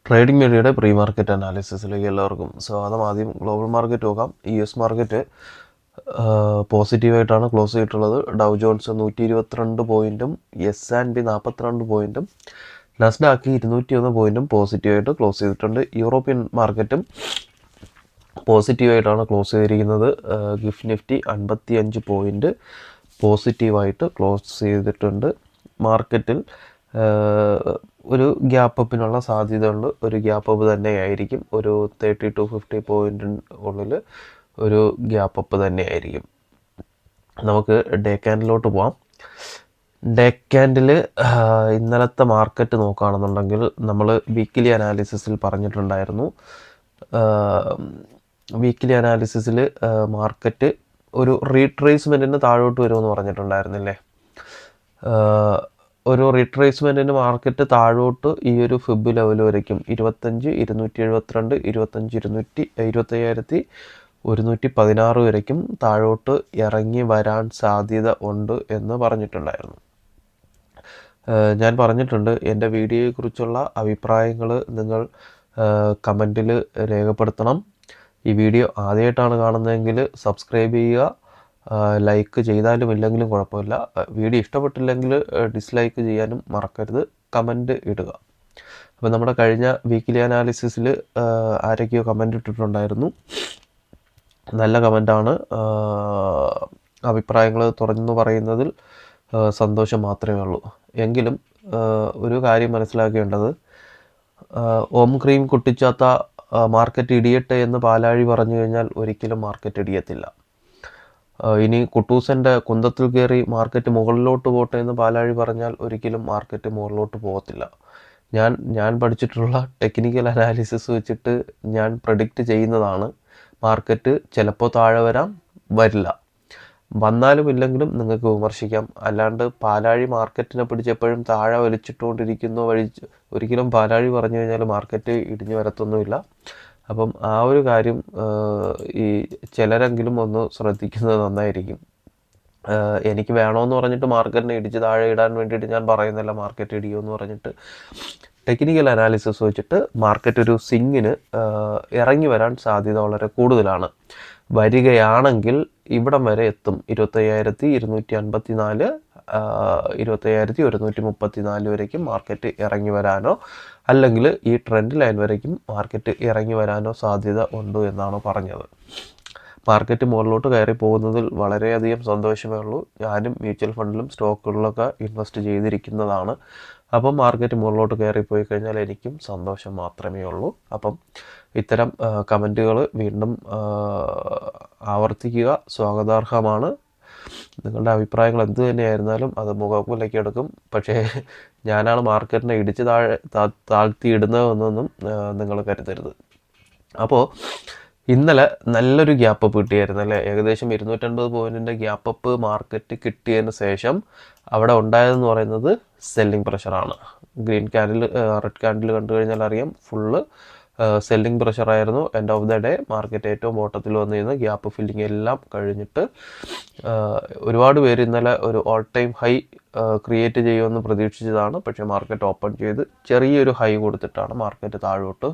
Trading മീഡിയയുടെ pre market അനാലിസിസിലേക്ക് എല്ലാവർക്കും സ്വാഗതം. ആദ്യം ഗ്ലോബൽ മാർക്കറ്റ് നോക്കാം. US മാർക്കറ്റ് പോസിറ്റീവായിട്ടാണ് ക്ലോസ് ചെയ്തിട്ടുള്ളത്. ഡൗ ജോൺസ് 122 പോയിൻറ്റും S&P 42 പോയിൻറ്റും നസ്ഡാക്ക് 201 പോയിൻറ്റും പോസിറ്റീവായിട്ട് ക്ലോസ് ചെയ്തിട്ടുണ്ട്. യൂറോപ്യൻ മാർക്കറ്റും പോസിറ്റീവായിട്ടാണ് ക്ലോസ് ചെയ്തിരിക്കുന്നത്. ഗിഫ്റ്റ് നിഫ്റ്റി 55 പോയിൻറ്റ് പോസിറ്റീവായിട്ട് ക്ലോസ് ചെയ്തിട്ടുണ്ട്. മാർക്കറ്റിൽ ഒരു ഗ്യാപ്പ് അപ്പിനുള്ള സാധ്യതയുണ്ട്. ഒരു ഗ്യാപ്പ് അപ്പ് തന്നെയായിരിക്കും. ഒരു 30 to 50 പോയിൻറ്റിന് ഉള്ളിൽ ഒരു ഗ്യാപ്പ് അപ്പ് തന്നെയായിരിക്കും. നമുക്ക് ഡേ ക്യാൻഡിലോട്ട് പോവാം. ഡേ ക്യാൻഡിൽ ഇന്നലത്തെ മാർക്കറ്റ് നോക്കുകയാണെന്നുണ്ടെങ്കിൽ നമ്മൾ വീക്കിലി അനാലിസിസിൽ പറഞ്ഞിട്ടുണ്ടായിരുന്നു. വീക്കിലി അനാലിസിസിൽ മാർക്കറ്റ് ഒരു റീട്രേസ്മെൻറ്റിന് താഴോട്ട് വരുമെന്ന് പറഞ്ഞിട്ടുണ്ടായിരുന്നില്ലേ. ഒരു റിട്രേസ്മെൻറ്റിന് മാർക്കറ്റ് താഴോട്ട് ഈ ഒരു ഫിബ് ലെവൽ വരയ്ക്കും 25,272 25,116 വരയ്ക്കും താഴോട്ട് ഇറങ്ങി വരാൻ സാധ്യത ഉണ്ട് എന്ന് പറഞ്ഞിട്ടുണ്ടായിരുന്നു. ഞാൻ പറഞ്ഞിട്ടുണ്ട്, എൻ്റെ വീഡിയോയെക്കുറിച്ചുള്ള അഭിപ്രായങ്ങൾ നിങ്ങൾ കമൻറ്റിൽ രേഖപ്പെടുത്തണം. ഈ വീഡിയോ ആദ്യമായിട്ടാണ് കാണുന്നതെങ്കിൽ സബ്സ്ക്രൈബ് ചെയ്യുക. ലൈക്ക് ചെയ്താലും ഇല്ലെങ്കിലും കുഴപ്പമില്ല. വീഡിയോ ഇഷ്ടപ്പെട്ടില്ലെങ്കിൽ ഡിസ്ലൈക്ക് ചെയ്യാനും മറക്കരുത്. കമൻറ്റ് ഇടുക. അപ്പോൾ നമ്മുടെ കഴിഞ്ഞ വീക്കിലി അനാലിസിസിൽ ആരൊക്കെയോ കമൻറ്റ് ഇട്ടിട്ടുണ്ടായിരുന്നു. നല്ല കമൻറ്റാണ്. അഭിപ്രായങ്ങൾ തുറന്നു പറയുന്നതിൽ സന്തോഷം മാത്രമേ ഉള്ളൂ. എങ്കിലും ഒരു കാര്യം മനസ്സിലാക്കേണ്ടത്, ഓം ക്രീം കുട്ടിച്ചാത്ത മാർക്കറ്റ് ഇടിയട്ടെ എന്ന് പാലാഴി പറഞ്ഞു കഴിഞ്ഞാൽ ഒരിക്കലും മാർക്കറ്റ് ഇടിയത്തില്ല. ഇനി കുട്ടൂസൻ്റെ കുന്തത്തിൽ കയറി മാർക്കറ്റ് മുകളിലോട്ട് പോട്ടെ എന്ന് പാലാഴി പറഞ്ഞാൽ ഒരിക്കലും മാർക്കറ്റ് മുകളിലോട്ട് പോകത്തില്ല. ഞാൻ പഠിച്ചിട്ടുള്ള ടെക്നിക്കൽ അനാലിസിസ് വെച്ചിട്ട് ഞാൻ പ്രഡിക്റ്റ് ചെയ്യുന്നതാണ്. മാർക്കറ്റ് ചിലപ്പോൾ താഴെ വരില്ല. വന്നാലും ഇല്ലെങ്കിലും നിങ്ങൾക്ക് വിമർശിക്കാം. അല്ലാണ്ട് പാലാഴി മാർക്കറ്റിനെ പിടിച്ച് എപ്പോഴും താഴെ വലിച്ചിട്ടുകൊണ്ടിരിക്കുന്നു ഒരിക്കലും പാലാഴി പറഞ്ഞു കഴിഞ്ഞാൽ മാർക്കറ്റ് ഇടിഞ്ഞു വരത്തൊന്നുമില്ല. അപ്പം ആ ഒരു കാര്യം ഈ ചിലരെങ്കിലും ഒന്ന് ശ്രദ്ധിക്കുന്നത് നന്നായിരിക്കും. എനിക്ക് വേണമെന്ന് പറഞ്ഞിട്ട് മാർക്കറ്റിനെ ഇടിച്ച് താഴെ ഇടാൻ വേണ്ടിയിട്ട് ഞാൻ പറയുന്നില്ല മാർക്കറ്റ് ഇടിയുമെന്ന് പറഞ്ഞിട്ട്. ടെക്നിക്കൽ അനാലിസിസ് വെച്ചിട്ട് മാർക്കറ്റ് ഒരു സ്വിങ്ങിന് ഇറങ്ങി വരാൻ സാധ്യത വളരെ കൂടുതലാണ്. വരികയാണെങ്കിൽ ഇവിടം വരെ എത്തും. 25,254 25,134 വരയ്ക്കും മാർക്കറ്റ് ഇറങ്ങി വരാനോ അല്ലെങ്കിൽ ഈ ട്രെൻഡ് ലൈൻ വരയ്ക്കും മാർക്കറ്റ് ഇറങ്ങി വരാനോ സാധ്യത ഉണ്ട് എന്നാണ് പറഞ്ഞത്. മാർക്കറ്റ് മുകളിലോട്ട് കയറി പോകുന്നതിൽ വളരെയധികം സന്തോഷമേ ഉള്ളൂ. ഞാനും മ്യൂച്വൽ ഫണ്ടിലും സ്റ്റോക്കുകളിലൊക്കെ ഇൻവെസ്റ്റ് ചെയ്തിരിക്കുന്നതാണ്. അപ്പം മാർക്കറ്റ് മുകളിലോട്ട് കയറിപ്പോയി കഴിഞ്ഞാൽ എനിക്കും സന്തോഷം മാത്രമേ ഉള്ളൂ. അപ്പം ഇത്തരം കമൻറ്റുകൾ വീണ്ടും ആവർത്തിക്കുക, സ്വാഗതാർഹമാണ്. നിങ്ങളുടെ അഭിപ്രായങ്ങൾ എന്ത് തന്നെയായിരുന്നാലും അത് മുഖവിലേക്ക് എടുക്കും. പക്ഷേ ഞാനാണ് മാർക്കറ്റിനെ ഇടിച്ച് താഴ്ത്തി ഇടുന്നതെന്നൊന്നും നിങ്ങൾ കരുതരുത്. അപ്പോൾ ഇന്നലെ നല്ലൊരു ഗ്യാപ്പ് അപ്പ് കിട്ടിയായിരുന്നു അല്ലേ. ഏകദേശം 250 പോയിൻറ്റിൻ്റെ ഗ്യാപ്പ് അപ്പ് മാർക്കറ്റ് കിട്ടിയതിന് ശേഷം അവിടെ ഉണ്ടായതെന്ന് പറയുന്നത് സെല്ലിംഗ് പ്രഷറാണ്. ഗ്രീൻ ക്യാൻഡിൽ റെഡ് ക്യാൻഡിൽ കണ്ടു കഴിഞ്ഞാൽ അറിയാം, ഫുള്ള് സെല്ലിംഗ് പ്രഷറായിരുന്നു. End of the day market ഏറ്റവും ബോട്ടത്തിൽ വന്നിരുന്നു. ഗ്യാപ്പ് ഫില്ലിംഗ് എല്ലാം കഴിഞ്ഞിട്ട് ഒരുപാട് പേര് ഇന്നലെ ഒരു ഓൾ ടൈം ഹൈ ക്രിയേറ്റ് ചെയ്യുമെന്ന് പ്രതീക്ഷിച്ചതാണ്. പക്ഷേ മാർക്കറ്റ് ഓപ്പൺ ചെയ്ത് ചെറിയൊരു ഹൈ കൊടുത്തിട്ടാണ് മാർക്കറ്റ് താഴോട്ട്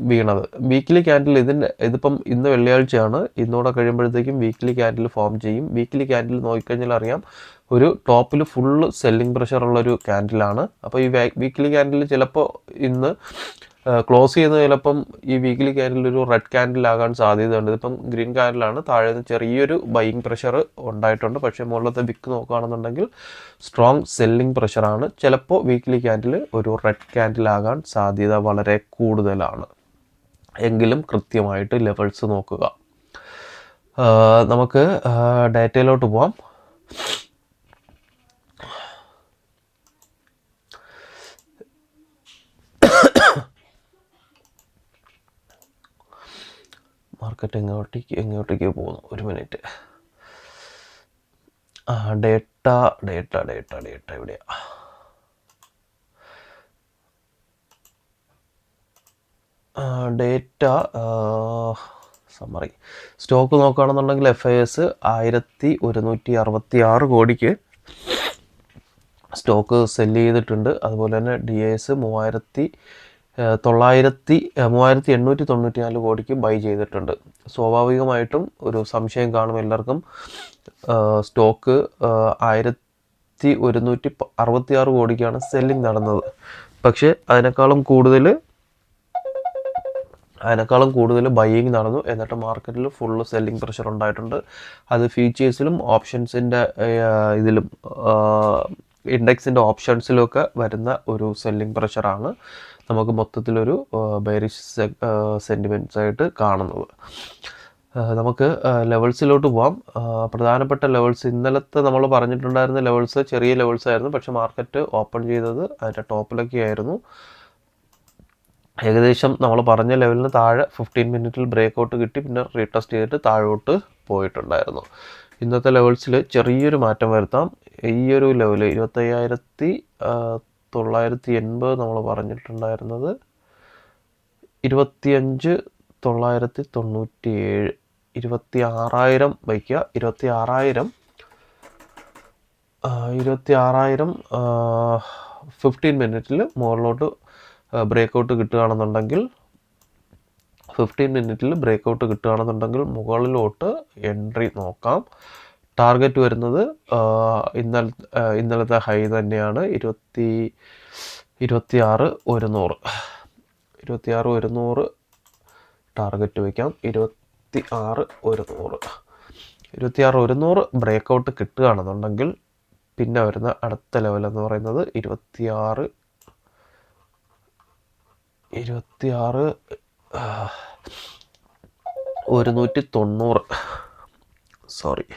വീണത്. വീക്കിലി ക്യാൻഡിൽ ഇതിപ്പം ഇന്ന് വെള്ളിയാഴ്ചയാണ്. ഇന്നൂടെ കഴിയുമ്പോഴത്തേക്കും വീക്കിലി ക്യാൻഡിൽ ഫോം ചെയ്യും. വീക്കിലി ക്യാൻഡിൽ നോക്കിക്കഴിഞ്ഞാൽ അറിയാം, ഒരു ടോപ്പിൽ ഫുള്ള് സെല്ലിംഗ് പ്രഷറുള്ളൊരു ക്യാൻഡിലാണ്. അപ്പോൾ ഈ വീക്കിലി ക്യാൻഡിൽ ചിലപ്പോൾ ഇന്ന് ക്ലോസ് ചെയ്യുന്നത് ചിലപ്പം ഈ വീക്കിലി ക്യാൻഡിൽ ഒരു റെഡ് ക്യാൻഡിലാകാൻ സാധ്യതയുണ്ട്. ഇതിപ്പം ഗ്രീൻ ക്യാൻഡിലാണ്. താഴെ നിന്ന് ചെറിയൊരു ബൈയിങ് പ്രഷർ ഉണ്ടായിട്ടുണ്ട്. പക്ഷേ മുകളിലത്തെ വിക്ക് നോക്കുകയാണെന്നുണ്ടെങ്കിൽ സ്ട്രോങ് സെല്ലിംഗ് പ്രഷറാണ്. ചിലപ്പോൾ വീക്കിലി ക്യാൻഡിൽ ഒരു റെഡ് ക്യാൻഡിലാകാൻ സാധ്യത വളരെ കൂടുതലാണ്. എങ്കിലും കൃത്യമായിട്ട് ലെവൽസ് നോക്കുക. നമുക്ക് ഡാറ്റയിലോട്ട് പോവാം. മാർക്കറ്റ് എങ്ങോട്ടേക്ക് പോകുന്നു? ഒരു മിനിറ്റ്. ഡേറ്റ എവിടെയാ? ഡേറ്റ സമ്മറി സ്റ്റോക്ക് നോക്കുകയാണെന്നുണ്ടെങ്കിൽ FIS 1,166 കോടിക്ക് സ്റ്റോക്ക് സെല്ല് ചെയ്തിട്ടുണ്ട്. അതുപോലെ തന്നെ DIS 3,000 $3894 കോടിക്ക് ബൈ ചെയ്തിട്ടുണ്ട്. സ്വാഭാവികമായിട്ടും ഒരു സംശയം കാണും എല്ലാവർക്കും, സ്റ്റോക്ക് 1166 കോടിക്കാണ് സെല്ലിംഗ് നടന്നത്. പക്ഷേ അതിനേക്കാളും കൂടുതൽ ബൈയിങ് നടന്നു. എന്നിട്ട് മാർക്കറ്റിൽ ഫുള്ള് സെല്ലിംഗ് പ്രഷർ ഉണ്ടായിട്ടുണ്ട്. അത് ഫ്യൂച്ചേഴ്സിലും ഓപ്ഷൻസിൻ്റെ ഇതിലും ഇൻഡെക്സിൻ്റെ ഓപ്ഷൻസിലൊക്കെ വരുന്ന ഒരു സെല്ലിംഗ് പ്രഷറാണ് നമുക്ക് മൊത്തത്തിലൊരു ബെയറിഷ് സെൻറ്റിമെൻറ്റ്സ് ആയിട്ട് കാണുന്നത്. നമുക്ക് ലെവൽസിലോട്ട് പോവാം. പ്രധാനപ്പെട്ട ലെവൽസ് ഇന്നലത്തെ നമ്മൾ പറഞ്ഞിട്ടുണ്ടായിരുന്ന ലെവൽസ് ചെറിയ ലെവൽസ് ആയിരുന്നു. പക്ഷേ മാർക്കറ്റ് ഓപ്പൺ ചെയ്തത് അതിൻ്റെ ടോപ്പിലൊക്കെ ആയിരുന്നു. ഏകദേശം നമ്മൾ പറഞ്ഞ ലെവലിന് താഴെ 15 മിനിറ്റിൽ ബ്രേക്കൗട്ട് കിട്ടി, പിന്നെ റീടെസ്റ്റ് ചെയ്തിട്ട് താഴോട്ട് പോയിട്ടുണ്ടായിരുന്നു. ഇന്നത്തെ ലെവൽസിൽ ചെറിയൊരു മാറ്റം വരുത്താം. ഈ ഒരു ലെവൽ 25,980 നമ്മൾ പറഞ്ഞിട്ടുണ്ടായിരുന്നത് 25,997, 26,000 വയ്ക്കുക. 26,000 15 മിനിറ്റിൽ മുകളിലോട്ട് ബ്രേക്കൗട്ട് കിട്ടുകയാണെന്നുണ്ടെങ്കിൽ 15 മിനിറ്റിൽ ബ്രേക്കൗട്ട് കിട്ടുകയാണെന്നുണ്ടെങ്കിൽ മുകളിലോട്ട് എൻട്രി നോക്കാം. ടാർഗറ്റ് വരുന്നത് ഇന്നലത്തെ ഹൈ തന്നെയാണ് 26,100 ടാർഗറ്റ് വയ്ക്കാം. 26,100 ബ്രേക്കൗട്ട് കിട്ടുകയാണെന്നുണ്ടെങ്കിൽ പിന്നെ വരുന്ന അടുത്ത ലെവൽ എന്ന് പറയുന്നത് 26,190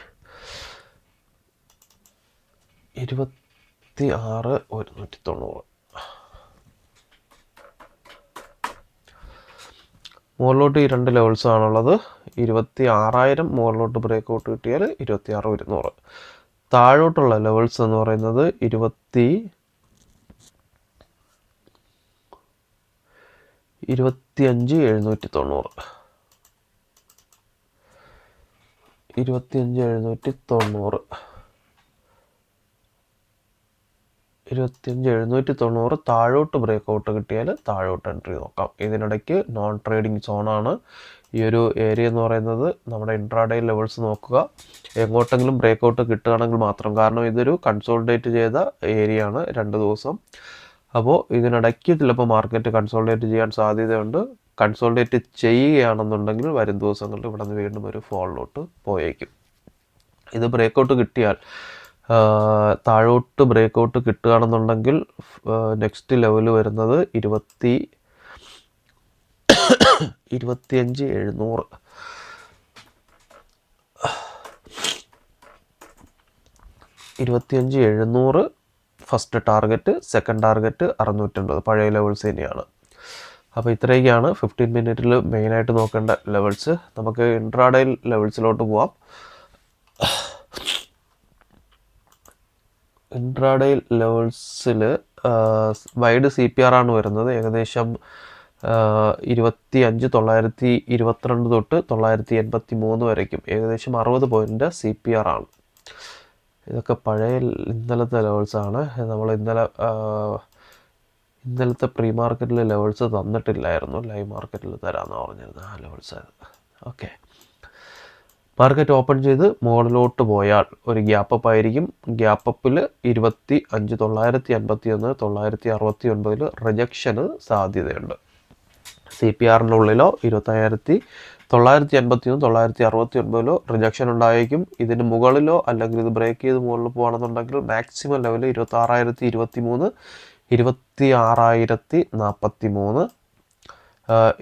26,190 മുകളിലോട്ട് ഈ രണ്ട് ലെവൽസ് ആണുള്ളത്. 26,000 മുകളിലോട്ട് ബ്രേക്കൗട്ട് കിട്ടിയാൽ 26,100. താഴോട്ടുള്ള ലെവൽസ് എന്ന് പറയുന്നത് 25,790 25,790 താഴോട്ട് ബ്രേക്കൗട്ട് കിട്ടിയാൽ താഴോട്ട് എൻട്രി നോക്കാം. ഇതിനിടയ്ക്ക് നോൺ ട്രേഡിംഗ് സോണാണ് ഈ ഒരു ഏരിയ എന്ന് പറയുന്നത്. നമ്മുടെ ഇൻട്രാഡേ ലെവൽസ് നോക്കുക. എങ്ങോട്ടെങ്കിലും ബ്രേക്കൗട്ട് കിട്ടുകയാണെങ്കിൽ മാത്രം, കാരണം ഇതൊരു കൺസോളിഡേറ്റ് ചെയ്ത ഏരിയ ആണ് 2 ദിവസം. അപ്പോൾ ഇതിനിടയ്ക്ക് ചിലപ്പോൾ മാർക്കറ്റ് കൺസോളിഡേറ്റ് ചെയ്യാൻ സാധ്യതയുണ്ട്. കൺസോളിഡേറ്റ് ചെയ്യുകയാണെന്നുണ്ടെങ്കിൽ വരും ദിവസങ്ങളിൽ ഇവിടെ നിന്ന് വീണ്ടും ഒരു ഫോളിലോട്ട് പോയേക്കും. ഇത് ബ്രേക്കൗട്ട് കിട്ടിയാൽ താഴോട്ട് ബ്രേക്കൗട്ട് കിട്ടുകയാണെന്നുണ്ടെങ്കിൽ നെക്സ്റ്റ് ലെവൽ വരുന്നത് 25,700 ഫസ്റ്റ് ടാർഗറ്റ്. സെക്കൻഡ് ടാർഗറ്റ് 650 പഴയ ലെവൽസ് തന്നെയാണ്. അപ്പോൾ ഇത്രയൊക്കെയാണ് 15 മിനിറ്റിൽ മെയിനായിട്ട് നോക്കേണ്ട ലെവൽസ്. നമുക്ക് ഇൻട്രാഡേ ലെവൽസിലോട്ട് പോവാം. ഇൻട്രാഡേ ലെവൽസിൽ വൈഡ് CPR ആണ് വരുന്നത്. ഏകദേശം 25,922 തൊട്ട് 983 വരയ്ക്കും. ഏകദേശം 60 പോയിൻ്റ് CPR ആണ്. ഇതൊക്കെ പഴയ ഇന്നലത്തെ ലെവൽസാണ്. നമ്മൾ ഇന്നലത്തെ പ്രീ മാർക്കറ്റിൽ ലെവൽസ് തന്നിട്ടില്ലായിരുന്നു. ലൈവ് മാർക്കറ്റിൽ തരാമെന്ന് പറഞ്ഞിരുന്നത് ആ ലെവൽസായിരുന്നു. ഓക്കെ, മാർക്കറ്റ് ഓപ്പൺ ചെയ്ത് മുകളിലോട്ട് പോയാൽ ഒരു ഗ്യാപ്പ് അപ്പ് ആയിരിക്കും. ഗ്യാപ്പ് അപ്പിൽ 25,981 969 റിജക്ഷന് സാധ്യതയുണ്ട്. CPRൻ്റെ ഉള്ളിലോ 25,981 969 റിജക്ഷൻ ഉണ്ടായേക്കും. ഇതിന് മുകളിലോ അല്ലെങ്കിൽ ഇത് ബ്രേക്ക് ചെയ്ത് മുകളിൽ പോകുകയാണെന്നുണ്ടെങ്കിൽ മാക്സിമം ലെവൽ 26,023 26,043.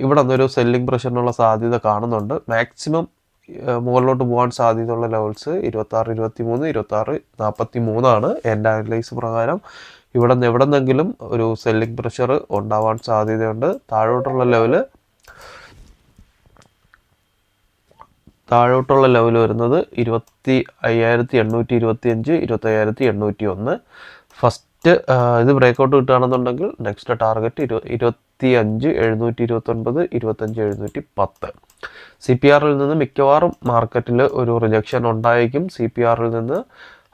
ഇവിടെ നിന്നൊരു സെല്ലിംഗ് പ്രഷറിനുള്ള സാധ്യത കാണുന്നുണ്ട്. മാക്സിമം മുകളിലോട്ട് പോകാൻ സാധ്യതയുള്ള ലെവൽസ് 26,23 26,043 ആണ്. എൻ്റെ അനലൈസ് പ്രകാരം ഇവിടെ നിന്ന് എവിടെ നിന്നെങ്കിലും ഒരു സെല്ലിംഗ് പ്രഷർ ഉണ്ടാവാൻ സാധ്യതയുണ്ട്. താഴോട്ടുള്ള ലെവൽ വരുന്നത് 25,825 25,801. ഫസ്റ്റ് ഇത് ബ്രേക്കൗട്ട് കിട്ടുകയാണെന്നുണ്ടെങ്കിൽ നെക്സ്റ്റ് ടാർഗറ്റ് 25,729 25,710. CPRൽ നിന്ന് മിക്കവാറും മാർക്കറ്റിൽ ഒരു റിജക്ഷൻ ഉണ്ടായേക്കും. CPRൽ നിന്ന്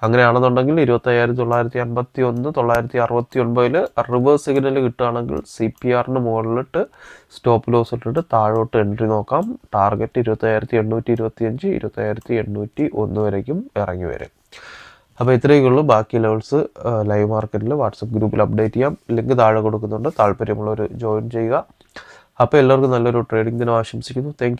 അങ്ങനെയാണെന്നുണ്ടെങ്കിൽ 25,951 969 റിവേഴ്സ് സിഗ്നൽ കിട്ടുകയാണെങ്കിൽ CPRന് മുകളിലിട്ട് സ്റ്റോപ്പ് ലോസ് ഇട്ടിട്ട് താഴോട്ട് എൻട്രി നോക്കാം. ടാർഗറ്റ് 25,825 25,801 വരേക്കും ഇറങ്ങി വരും. അപ്പോൾ ഇത്രയൊക്കെയുള്ളൂ. ബാക്കി ലെവൽസ് ലൈവ് മാർക്കറ്റിൽ വാട്സപ്പ് ഗ്രൂപ്പിൽ അപ്ഡേറ്റ് ചെയ്യാം. ലിങ്ക് താഴെ കൊടുക്കുന്നുണ്ട്. താല്പര്യമുള്ളവർ ജോയിൻ ചെയ്യുക. അപ്പോൾ എല്ലാവർക്കും നല്ലൊരു ട്രേഡിംഗ് ദിനം ആശംസിക്കുന്നു. താങ്ക്